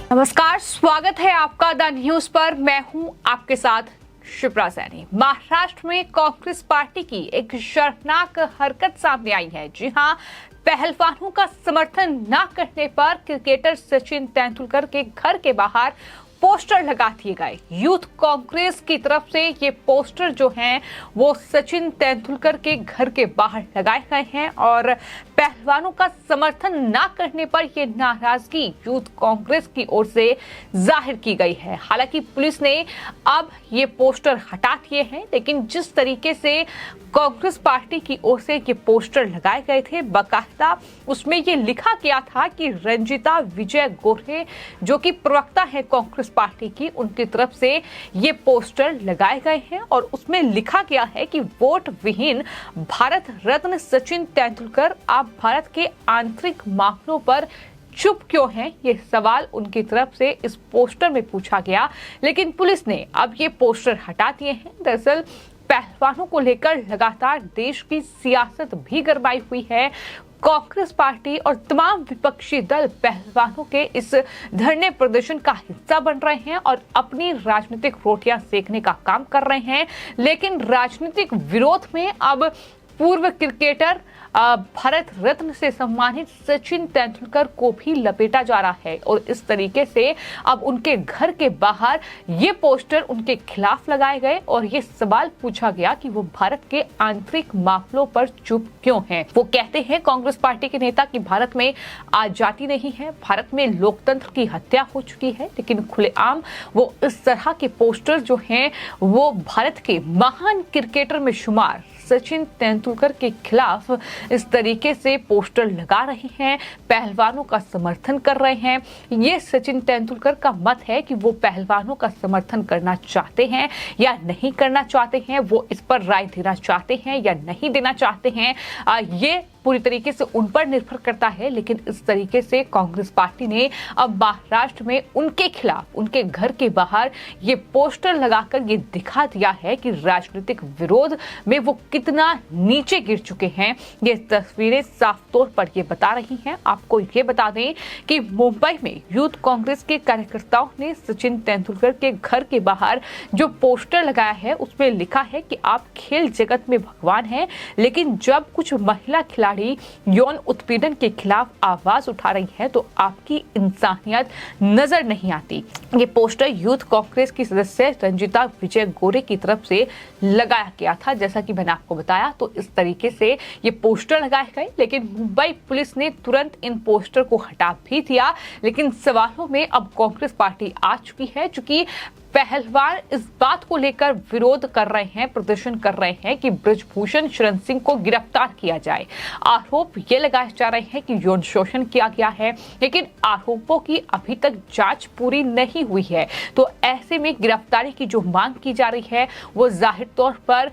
नमस्कार, स्वागत है आपका द न्यूज पर। मैं हूं आपके साथ शिप्रा सैनी। महाराष्ट्र में कांग्रेस पार्टी की एक शर्मनाक हरकत सामने आई है। जी हां, पहलवानों का समर्थन न करने पर क्रिकेटर सचिन तेंदुलकर के घर के बाहर पोस्टर लगा दिए गए। यूथ कांग्रेस की तरफ से ये पोस्टर जो हैं वो सचिन तेंदुलकर के घर के बाहर लगाए गए हैं और पहलवानों का समर्थन न करने पर यह नाराजगी यूथ कांग्रेस की ओर से जाहिर की गई है। हालांकि पुलिस ने अब ये पोस्टर हटा दिए हैं, लेकिन जिस तरीके से कांग्रेस पार्टी की ओर से ये पोस्टर लगाए गए थे, बाकायदा उसमें ये लिखा गया था कि रंजिता विजय गोरे जो कि प्रवक्ता है कांग्रेस पार्टी की, उनकी तरफ से ये पोस्टर लगाए गए हैं और उसमें लिखा गया है कि वोट विहीन भारत रत्न सचिन तेंदुलकर आप भारत के आंतरिक मामलों पर चुप क्यों हैं? ये सवाल उनकी तरफ से इस पोस्टर में पूछा गया, लेकिन पुलिस ने अब ये पोस्टर हटा दिए हैं। दरअसल पहलवानों को लेकर लगातार देश की सियासत भी गरमाई हुई है। कांग्रेस पार्टी और तमाम विपक्षी दल पहलवानों के इस धरने प्रदर्शन का हिस्सा बन रहे हैं और अपनी राजनीतिक रोटियां सेकने का काम कर रहे हैं। लेकिन राजनीतिक विरोध में अब पूर्व क्रिकेटर भारत रत्न से सम्मानित सचिन तेंदुलकर को भी लपेटा जा रहा है और इस तरीके से अब उनके घर के बाहर ये पोस्टर उनके खिलाफ लगाए गए और ये सवाल पूछा गया कि वो भारत के आंतरिक मामलों पर चुप क्यों हैं। वो कहते हैं कांग्रेस पार्टी के नेता कि भारत में आजादी नहीं है, भारत में लोकतंत्र की हत्या हो चुकी है, लेकिन खुलेआम वो इस तरह के पोस्टर जो हैं वो भारत के महान क्रिकेटर में शुमार सचिन तेंदुलकर के खिलाफ इस तरीके से पोस्टर लगा रहे हैं, पहलवानों का समर्थन कर रहे हैं। ये सचिन तेंदुलकर का मत है कि वो पहलवानों का समर्थन करना चाहते हैं या नहीं करना चाहते हैं, वो इस पर राय देना चाहते हैं या नहीं देना चाहते हैं। ये पूरी तरीके से उन पर निर्भर करता है। लेकिन इस तरीके से कांग्रेस पार्टी ने अब महाराष्ट्र में उनके खिलाफ उनके घर के बाहर ये पोस्टर लगाकर ये दिखा दिया है कि राजनीतिक विरोध में वो कितना नीचे गिर चुके हैं। ये तस्वीरें साफ तौर पर ये बता रही हैं। आपको ये बता दें कि मुंबई में यूथ कांग्रेस के कार्यकर्ताओं ने सचिन तेंदुलकर के घर के बाहर जो पोस्टर लगाया है उसमें लिखा है कि आप खेल जगत में भगवान हैं, लेकिन जब कुछ महिला खिलाड़ी यौन उत्पीड़न के खिलाफ आवाज उठा रही है तो आपकी इंसानियत नजर नहीं आती। ये पोस्टर यूथ कांग्रेस की सदस्य रंजिता विजय गोरे की तरफ से लगाया गया था। जैसा कि मैंने आपको बताया, तो इस तरीके से ये पोस्टर लगाए गए, लेकिन मुंबई पुलिस ने तुरंत इन पोस्टर को हटा भी दिया। लेकिन सवालों में अब कांग्रेस पार्टी आ चुकी है, चूंकि पहलवान इस बात को लेकर विरोध कर रहे हैं, प्रदर्शन कर रहे हैं कि बृजभूषण शरण सिंह को गिरफ्तार किया जाए। आरोप ये लगाए जा रहे हैं कि यौन शोषण किया गया है, लेकिन आरोपों की अभी तक जांच पूरी नहीं हुई है। तो ऐसे में गिरफ्तारी की जो मांग की जा रही है वो जाहिर तौर पर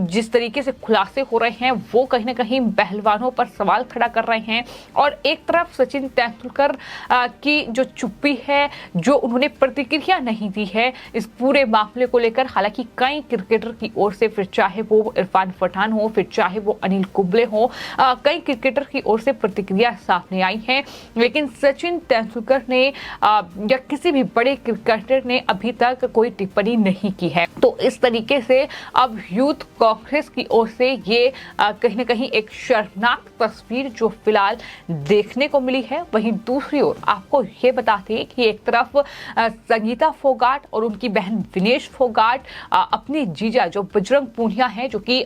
जिस तरीके से खुलासे हो रहे हैं वो कहीं ना कहीं पहलवानों पर सवाल खड़ा कर रहे हैं। और एक तरफ सचिन तेंदुलकर की जो चुप्पी है, जो उन्होंने प्रतिक्रिया नहीं दी है इस पूरे मामले को लेकर। हालांकि कई क्रिकेटर की ओर से, फिर चाहे वो इरफान पठान हो, फिर चाहे वो अनिल कुंबले हो, कई क्रिकेटर की ओर से प्रतिक्रिया सामने आई है, लेकिन सचिन तेंदुलकर ने या किसी भी बड़े क्रिकेटर ने अभी तक कोई टिप्पणी नहीं की है। तो इस तरीके से अब यूथ कांग्रेस की ओर से ये कहीं ना कहीं एक शर्मनाक तस्वीर जो फिलहाल देखने को मिली है। वहीं दूसरी ओर आपको ये बताते हैं कि एक तरफ संगीता फोगाट और उनकी बहन विनेश फोगाट अपनी जीजा जो बजरंग पूनिया है, जो कि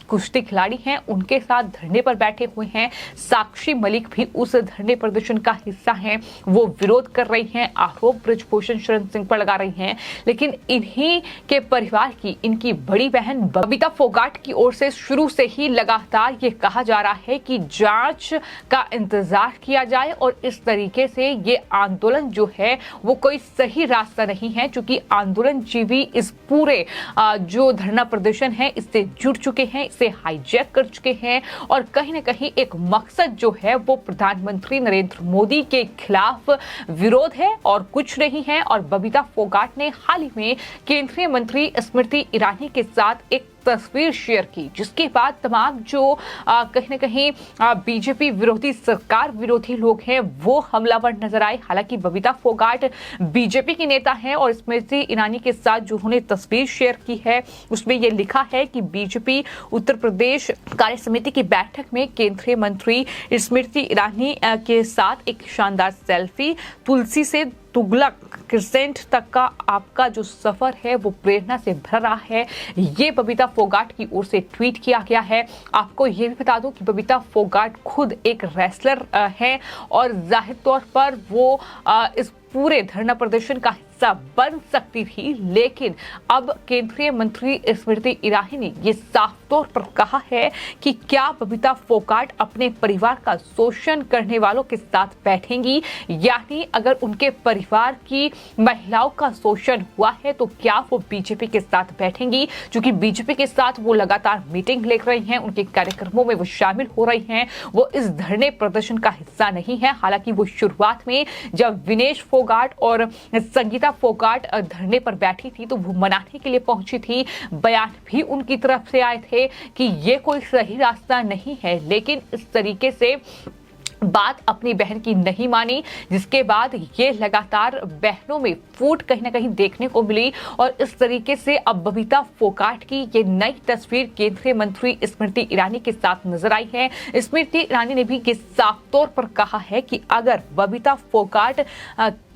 कुश्ती खिलाड़ी हैं, उनके साथ धरने पर बैठे हुए हैं। साक्षी मलिक भी उस धरने प्रदर्शन का हिस्सा हैं, वो विरोध कर रही हैं, आरोप बृजभूषण शरण सिंह पर लगा रही हैं। लेकिन इन्हीं के परिवार की, इनकी बड़ी बहन बबीता फोगाट की ओर से शुरू से ही लगातार ये कहा जा रहा है कि जांच का इंतजार किया जाए और इस तरीके से ये आंदोलन जो है वो कोई सही रास्ता नहीं है, क्योंकि आंदोलन जीवी इस पूरे जो धरना प्रदर्शन है इससे जुड़ चुके हैं, इसे हाईजैक कर चुके हैं और कहीं ना कहीं एक मकसद जो है वो प्रधानमंत्री नरेंद्र मोदी के खिलाफ विरोध है और कुछ नहीं है। और बबीता फोगाट ने हाल ही में केंद्रीय मंत्री स्मृति ईरानी के साथ एक तस्वीर शेयर की, जिसके बाद तमाम जो कहीं ना कहीं बीजेपी विरोधी, सरकार विरोधी लोग हैं वो हमलावर नजर आए। हालांकि बबीता फोगाट बीजेपी की नेता हैं और स्मृति ईरानी के साथ जो उन्होंने तस्वीर शेयर की है उसमें यह लिखा है कि बीजेपी उत्तर प्रदेश कार्य समिति की बैठक में केंद्रीय मंत्री स्मृति ईरानी के साथ एक शानदार सेल्फी। तुलसी से तुगलक क्रिसेंट तक का आपका जो सफर है वो प्रेरणा से भरा है, ये बबीता फोगाट की ओर से ट्वीट किया गया है। आपको ये भी बता दूं कि बबीता फोगाट खुद एक रेसलर है और जाहिर तौर पर वो इस पूरे धरना प्रदर्शन का हिस्सा बन सकती थी, लेकिन अब केंद्रीय मंत्री स्मृति ईरानी ने ये साफ तौर पर कहा है कि क्या बबीता फोगाट अपने परिवार का शोषण करने वालों के साथ बैठेंगी, यानी अगर उनके परिवार की महिलाओं का शोषण हुआ है तो क्या वो बीजेपी के साथ बैठेंगी। क्योंकि बीजेपी के साथ वो लगातार मीटिंग ले रही हैं, उनके कार्यक्रमों में वो शामिल हो रही हैं, वो इस धरने प्रदर्शन का हिस्सा नहीं है। हालांकि वो शुरुआत में जब विनेश फोगाट और संगीता फोगाट धरने पर बैठी थी तो वो मनाने के लिए पहुंची थी। बयान भी उनकी तरफ से आए थे कि ये कोई सही रास्ता नहीं है, लेकिन इस तरीके से बात अपनी बहन की नहीं मानी, जिसके बाद ये लगातार बहनों में फूट कहीं ना कहीं देखने को मिली और इस तरीके से अब बबीता फोगाट की ये नई तस्वीर केंद्रीय मंत्री स्मृति ईरानी के साथ नजर आई है। स्मृति ईरानी ने भी ये साफ तौर पर कहा है कि अगर बबीता फोगाट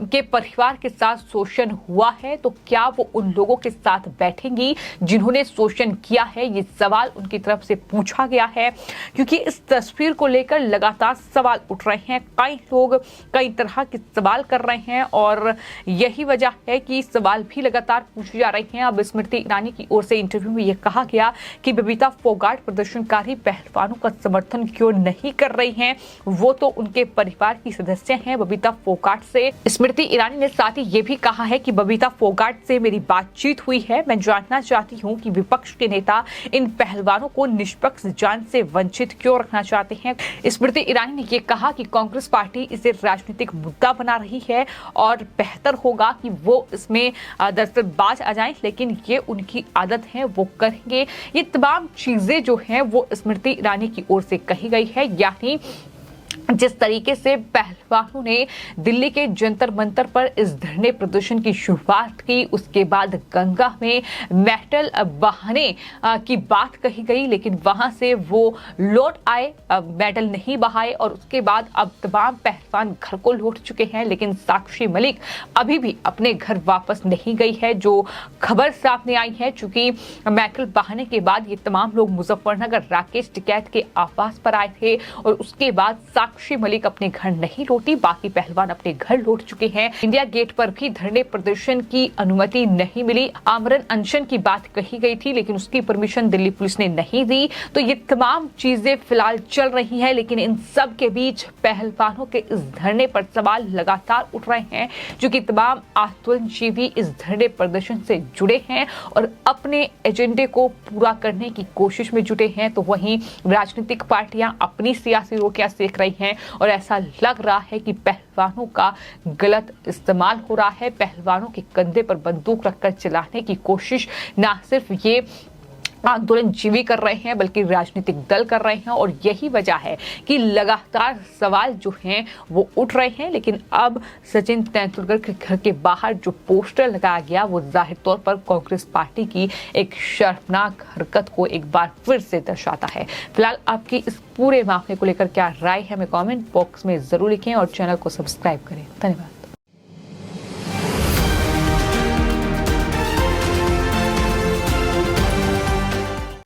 के परिवार के साथ शोषण हुआ है तो क्या वो उन लोगों के साथ बैठेंगी जिन्होंने शोषण किया है। ये सवाल उनकी तरफ से पूछा गया है, क्योंकि इस तस्वीर को लेकर लगातार सवाल उठ रहे हैं। कई लोग कई तरह के सवाल कर रहे हैं और यही वजह है कि सवाल भी लगातार पूछे जा रहे हैं। अब स्मृति ईरानी की ओर से इंटरव्यू में यह कहा गया कि बबीता फोगाट प्रदर्शनकारी पहलवानों का समर्थन क्यों नहीं कर रही हैं, वो तो उनके परिवार की सदस्य हैं। बबीता फोगाट से स्मृति ईरानी ने साथ ही ये भी कहा है कि बबीता फोगाट से मेरी बातचीत हुई है, मैं जानना चाहती हूँ कि विपक्ष के नेता इन पहलवानों को निष्पक्ष जांच से वंचित क्यों रखना चाहते हैं। स्मृति ईरानी ने ये कहा कि कांग्रेस पार्टी इसे राजनीतिक मुद्दा बना रही है और बेहतर होगा कि वो इसमें दरअसल बाज आ जाएं, लेकिन ये उनकी आदत है, वो करेंगे। ये तमाम चीजें जो हैं वो स्मृति ईरानी की ओर से कही गई है। यानी जिस तरीके से पहलवानों ने दिल्ली के जंतर मंतर पर इस धरने प्रदर्शन की शुरुआत की, उसके बाद गंगा में मेटल बहाने की बात कही गई, लेकिन वहां से वो लौट आए, मेटल नहीं बहाए और उसके बाद अब तमाम पहलवान घर को लौट चुके हैं। लेकिन साक्षी मलिक अभी भी अपने घर वापस नहीं गई है, जो खबर सामने आई है। चूंकि मेटल बहाने के बाद ये तमाम लोग मुजफ्फरनगर राकेश टिकैत के आवास पर आए थे और उसके बाद साक्षी मलिक अपने घर नहीं लौटी, बाकी पहलवान अपने घर लौट चुके हैं। इंडिया गेट पर भी धरने प्रदर्शन की अनुमति नहीं मिली। आमरण अनशन की बात कही गई थी, लेकिन उसकी परमिशन दिल्ली पुलिस ने नहीं दी। तो ये तमाम चीजें फिलहाल चल रही हैं, लेकिन इन सब के बीच पहलवानों के इस धरने पर सवाल लगातार उठ रहे हैं, जो कि तमाम आंदोलनजीवी इस धरने प्रदर्शन से जुड़े हैं और अपने एजेंडे को पूरा करने की कोशिश में जुटे हैं। तो वहीं राजनीतिक पार्टियां अपनी सियासी रोटियां सेक रही हैं और ऐसा लग रहा है कि पहलवानों का गलत इस्तेमाल हो रहा है। पहलवानों के कंधे पर बंदूक रखकर चलाने की कोशिश ना सिर्फ ये आंदोलन जीवी कर रहे हैं बल्कि राजनीतिक दल कर रहे हैं और यही वजह है कि लगातार सवाल जो हैं वो उठ रहे हैं। लेकिन अब सचिन तेंदुलकर के घर के बाहर जो पोस्टर लगाया गया वो जाहिर तौर पर कांग्रेस पार्टी की एक शर्मनाक हरकत को एक बार फिर से दर्शाता है। फिलहाल आपकी इस पूरे मामले को लेकर क्या राय है हमें कमेंट बॉक्स में जरूर लिखें और चैनल को सब्सक्राइब करें। धन्यवाद।